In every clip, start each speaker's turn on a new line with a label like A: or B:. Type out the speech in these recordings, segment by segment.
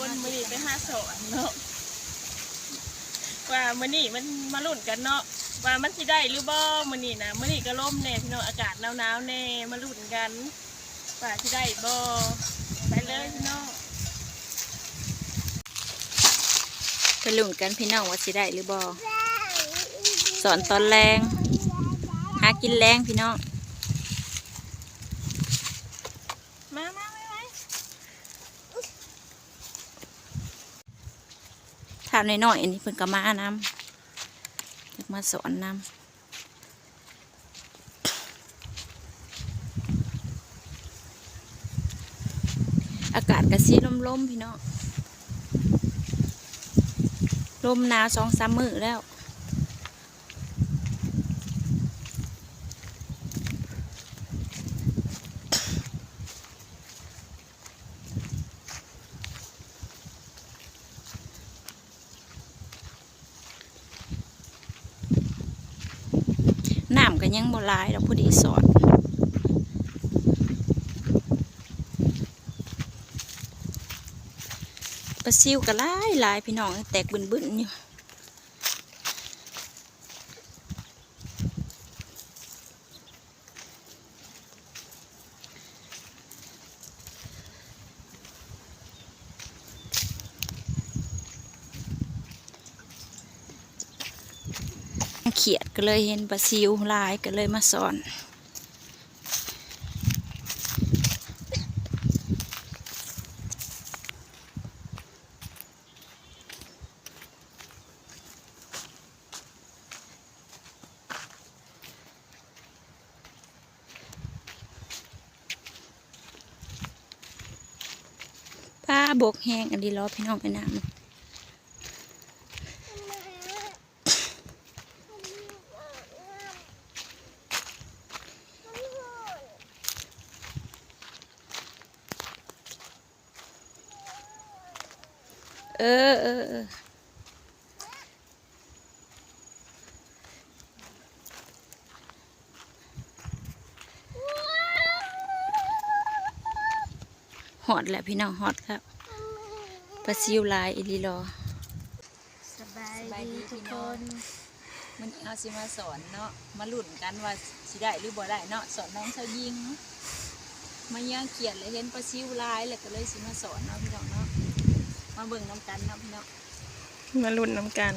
A: คนมื้อนี้ไปหาสอนเนาะว่ามื้อนี้มันมาลุ้นกันเนาะว่ามันสิได้หรือบ่มื้อนี้นะมื้อนี้ก็ลมแน่พี่น้องอากาศหนาวๆแน่มาลุ้นกันว่าสิได้บ่ไปเลยพี่น้อง
B: ไปลุ้นกันพี่น้องว่าสิได้หรือบ่สอนตอนแรงหากินแรงพี่น้อง
A: มา
B: ถามหน่อยๆอันนี้เพิ่นก็มานำอยากมาสอนนำอากาศก็สีลมๆพี่น้องลมหนาว2-3 มื้อแล้วน้ำก็ยังบ่หลายดอกพอดีสอนปลาซิวก็หลายพี่น้องแตกบึนๆอยู่เขียดก็เลยเห็นปลาซิวหลายก็เลยมาสอนปลาบกแห้งอันนี้รอพี่น้องไปน้ำเออฮอดแหละพี่น้องฮอดครับปลาซิวลายอีลีรอ
A: สบายดีทุกคน
B: มันเอาสิมาสอนเนาะมาลุ้นกันว่าสิได้หรือบ่ได้เนาะสอนน้องเชาวยิงมาย่างเขียนเลยเห็นปลาซิวลายแล้วก็เลยสิมาสอนเนาะพี่น้องเนาะมาเบิ่งน้ำกันเนาะพี่น้อง
A: มาลุ้นนำกัน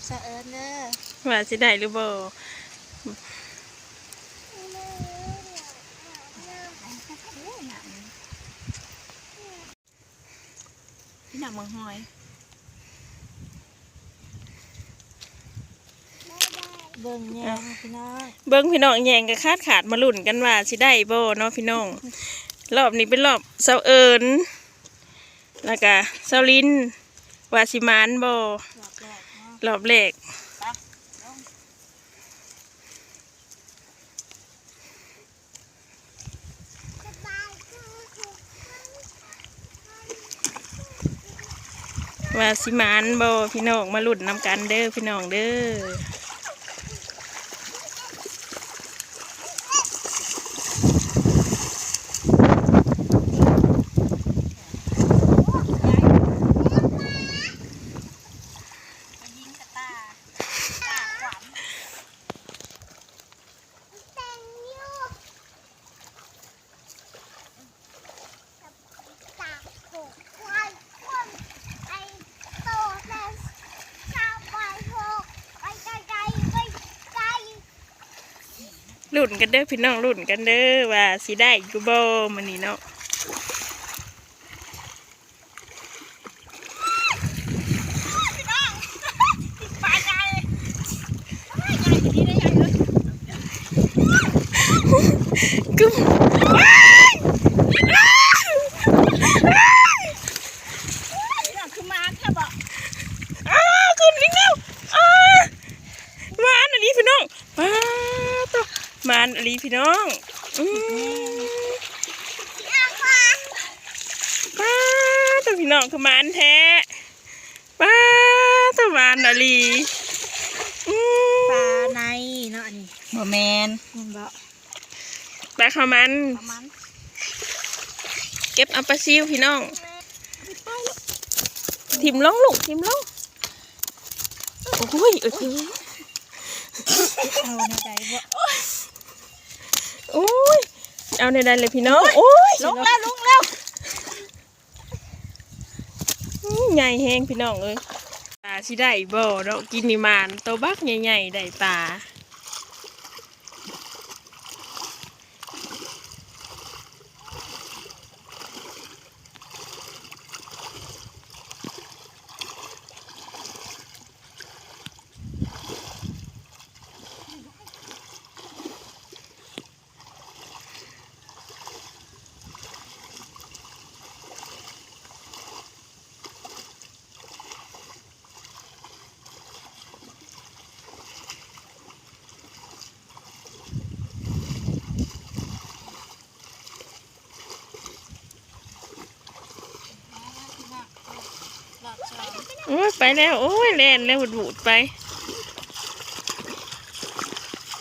B: สะเอิญเด้อ
A: ว่าสิได้หรือบ่
B: พี่น้องมังหอยเบิ่งแยงพี่น้อง
A: เบิ่งพี่น้องแยงก็ขาดมาลุ้นกันว่าสิได้บ่เนาะพี่น้องรอบนี้เป็นรอบเสาเอิญแล้วก็เสาลินว่าสิมานบ่รอบแรกว่าสิมานบ่พี่น้องมาลุ้นนำกันเด้อพี่น้องเด้อลุ้นกันเด้อพี่น้องลุ้นกันเด้อว่าสิได้กูบ่มื้อนี้เนาะกึ้มคือมาแค่บอกขึ้นวิ่งเร็วมาอันนี้พี่น้องมาต่อมาอันนี้พี่น้องป้าตัวพี่น้องคือมันแท้ป้าตัวมันอันนี้
B: ปลาในเนาะอันนี้บ่แมนบ่
A: ปลาข้าวมันเก็บเอาปลาซิวพี่น้อง ทิมลงลูกทิมลงโอ้ย
B: เอาในใจบ่
A: โอ้ยเอาในใดเลยพี่น้องโอ้ยลงแล้วใหญ่แห้งพี่น้องเอ้ยตาสิได้บ่เนาะกินนิมานโตบักใหญ่ๆได้ปลาโอ้ยไปแล้วโอ้ยแล่นแล้วบูดไป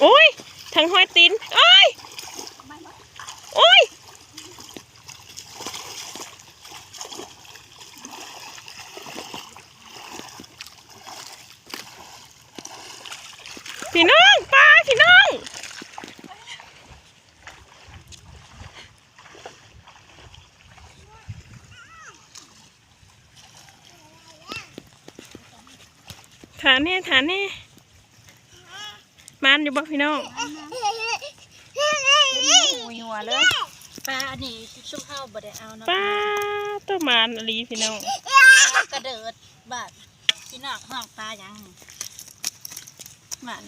A: โอ้ยทางห้อยตีนโอ้ยโอ้ยพี่น้องปลาพี่น้องฐานนี่มันอยู่บ่พี่น้อง
B: หัวเลยปลาอันนี้ชุบข้าวบ่ได้เอาเนาะ
A: ปลาตัวมันอลีพี่น้อง
B: กระเดิดบาดพี่น้องห้องปลายังบาด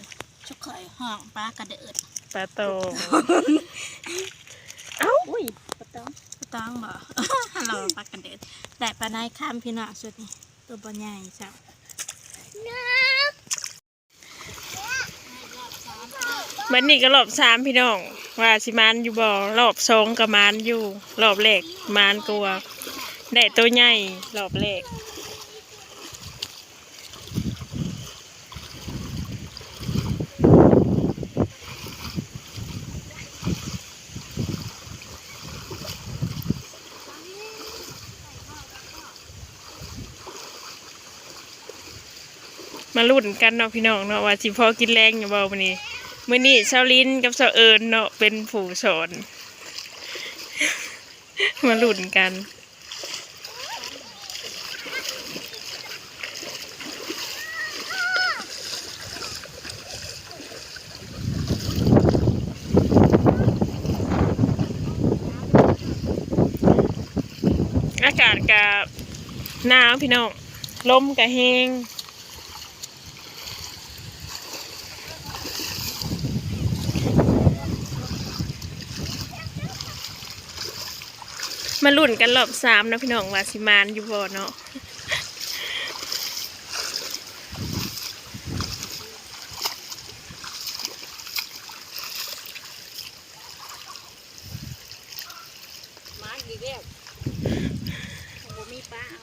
B: ชุบข่อยห้องปลากระเดิด
A: ปลาโตเอ้า
B: อุ้ยปลาตองบ่เราปลากระเดิดแต่ปลาในข้ามพี่น้องสุดนี่ตัวบ่ใหญ่จ้ะ
A: วันนี้ก็รอบ3พี่น้องว่าสิมานอยู่บ่รอบ2ก็มานอยู่รอบแรกมานกลัวได้ตัวใหญ่รอบแรกมาลุ้นกันเนาะพี่น้องเนาะว่าสิพอกินแรงอยู่บ่วันนี้มื้อนี้เช้าลิ้นกับเช้าเอิญเนาะเป็นผู้สอนมาลุ้นกันอากาศกับหนาวพี่น้องลมกับแห้งมาลุ้นกันรอบ3นะพี่น้องว่าสิมานอยู่บ่เนาะ
B: มาอีกแล้วบ่มีปลาเอา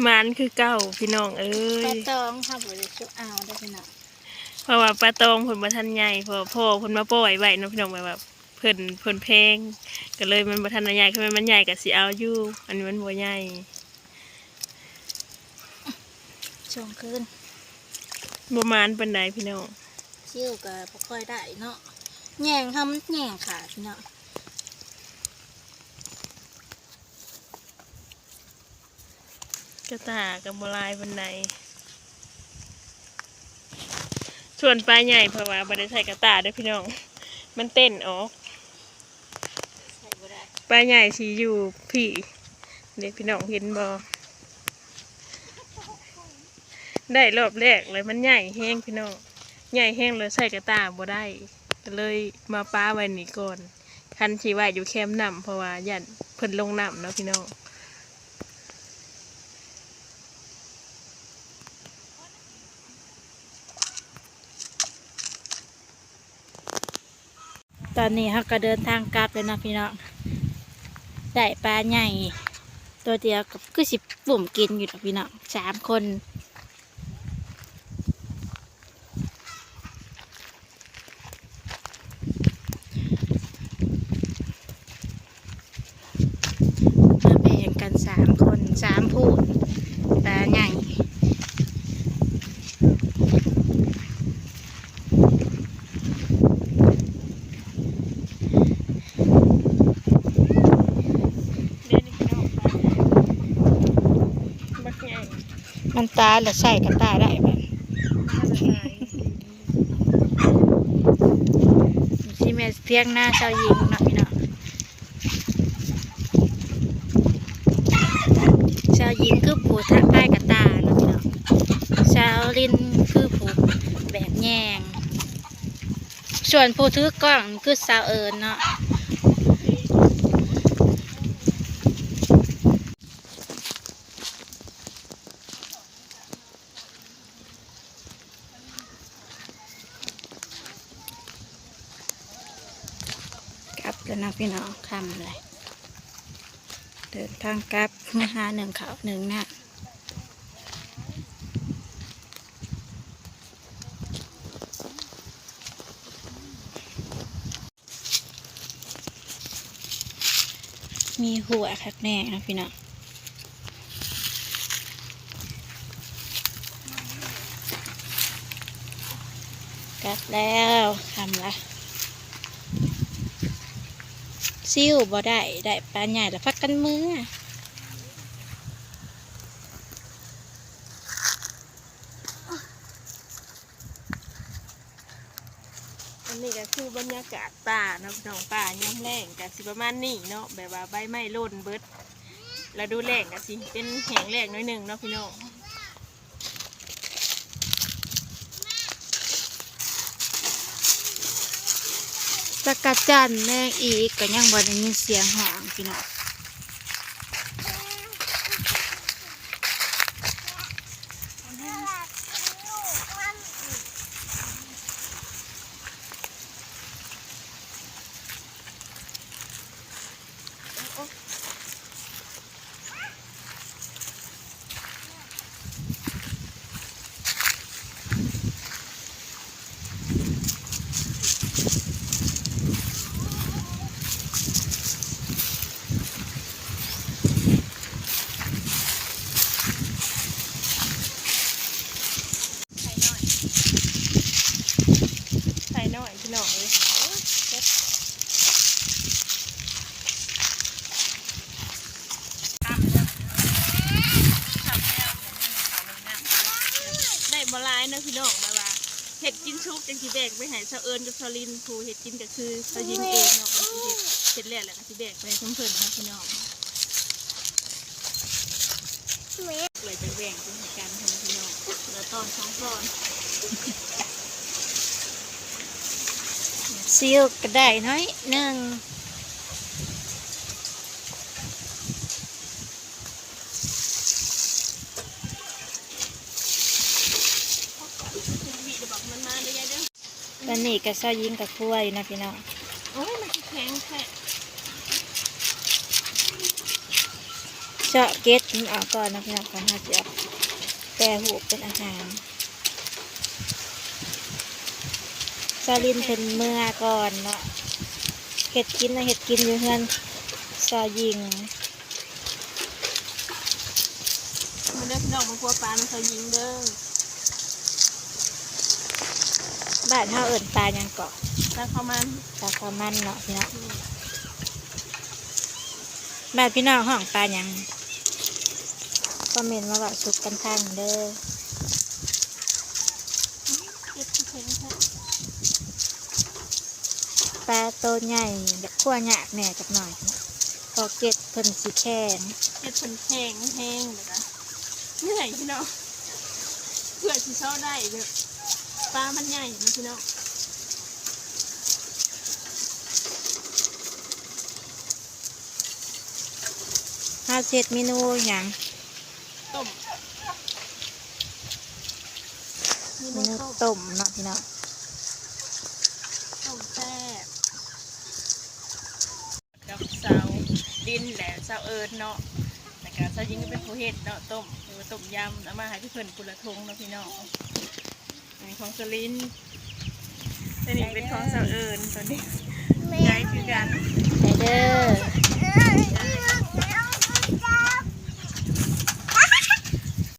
A: มานคือเก้าพี่น้องเอ้ย
B: ปลาตองค่ะบ่ได้ชุบเอาได้พี่น้อง
A: เพราะว่าปลาตองเพิ่นบ่ทันใหญ่เพราะพ่อเพิ่นมาปล่อยไว้เนาะพี่น้องแบบเพิ่นแพงก็เลยมันบ่ทันใหญ่คือมันใหญ่ก็สิเอาอยู่อันนี้มันบ่ใหญ่
B: ช่วงคืน
A: บ่มานปานใดพี่น้อง
B: ชิวก็บ่ค่อยได้เนาะแย่งทำแย่งขาพี่น้อง
A: กระตากับบ่ลายปานใดส่วนปลาใหญ่เพราะว่าบ่ได้ใส่กระตาเด้อพี่น้องมันเต้นออกปลาใหญ่สิอยู่พี่เด็กพี่น้องเห็นบ่ได้รอบแรกเลยมันใหญ่แห้งพี่น้องใหญ่แห้งเลยใส่กระตาบ่ได้ก็เลยมาป้าไว้นี่ก่อนคันสิไว้อยู่แคมป์น้ำเพราะว่าย่านเพิ่นลงน้ำเนาะพี่น้อง
B: ตอนนี้เขาก็เดินทางกลับเลยนะพี่น้องได้ปลาใหญ่ตัวเดียวกับคือสิปุ่มกินอยู่นะพี่น้อง3 คน
C: พูดปลาใหญ่
A: เด่นพี่น้องบักใหญ่
C: มันตายแล้วใส่ก็ตายได้แบบที่แม่เพียงหน้าเจ้าหญิงเนาะพี่น้องชาวหญิงคือผู้ทักทายกับตาเนาะพี่น้องชาวลินคือผู้แบบแยงส่วนผู้ถือกล้องคือสาวเอิญเนาะกลับแล้วนะพี่น้องคำเลยเดินทางกลับมาหาหนึ่งเขาหนึ่งนะมีหัวคักแน่นะพี่น้องกลับแล้วคำละซิ่วบ่ได้ปลาใหญ่แล้วพักกันมือ
A: อันนี้ก็คือบรรยากาศป่าเนาะพี่น้องป่าย่ำแรงก็สิประมาณนี้เนาะแบบว่าใบไม้ร่นเบิดแล้วดูแรงก็สิเป็นแห้งแรงน้อยหนึ่งเนาะพี่น้อง
C: จักรจันทร์แม่งอีกก็ยังบ่ได้ยินเสียงหองพี่น้อง
A: ไข่น้อยพี่น้องเลยได้บหลายเนาะพี่น้องมาว่าเห็ดกินชุกจังสีแบกไปใหายเสาเอิญกับเสาลินผู้เห็ดกินก็คือเสายิงเองเนาะเห็ดแล้วก็สีแบกไปเพิ่นๆนะพี่น้องเลยจะแบ่งเป็นเหตุการณ์ของพี่น้องแล้วตอนสองตอน
C: ซิ่วก็ได้น้อยหนึ่ง
A: บีเดี๋ยวบอกมันมาเลยยายเด้อ
C: ตอนนี้ก็เจ้าหญิงกับคั่วอยู่นะพี่น้อง
A: โอ้ยมันแข็งแค่
C: เจาะเก็ดมันออกก่อนนะพี่น้องก่อนที่จะแปรหูเป็นอาหารซาลินเป็นเมื่อก่อนเนาะเห็ดกินนะเห็ดกินอยู่เพื่อนซายิง
A: มันเด้อพี่น้องมันกลัวปลามันเสายิงเด้อ
C: บ้านเฮาเอิ้นปลาหยังเกาะ
A: ปลาข้าวมัน
C: ปลาข้าวมันเนาะพี่น้องบ้านพี่น้องห้องปลาหยังคอมเมนต์มาบอกสุกกันทางเด้อ
A: เก็บที่แข็งแค่
C: ปลาโตใหญ่แบบขั้วหยาบแหน่จักหน่อยพอเก็ดเพิ่นสีแข็ง
A: เก็บเป็นแข็งแห้งเลยนะเหนื่อยพี่น้องเพื่อที่เช้าได้แบบปลามันใหญ่นะพี่น้อง
C: ข้าวเสร็จเมนูหยัง
A: ต้ม
C: เมนูต้มเนาะพี่น้อง
A: ต้มแซ่บกับเสาดินแหละเสาเอิญเนาะแต่การเสายิงก็เป็นผู้เฮ็ดเนาะต้มหรือว่าต้มยำเอามาให้พี่เพิ่นกุละทงเนาะพี่น้องมีของสลินตัวนี้เป็นของเสาเอิญตัวนี้ใจคือกัน
C: ไปเด้อ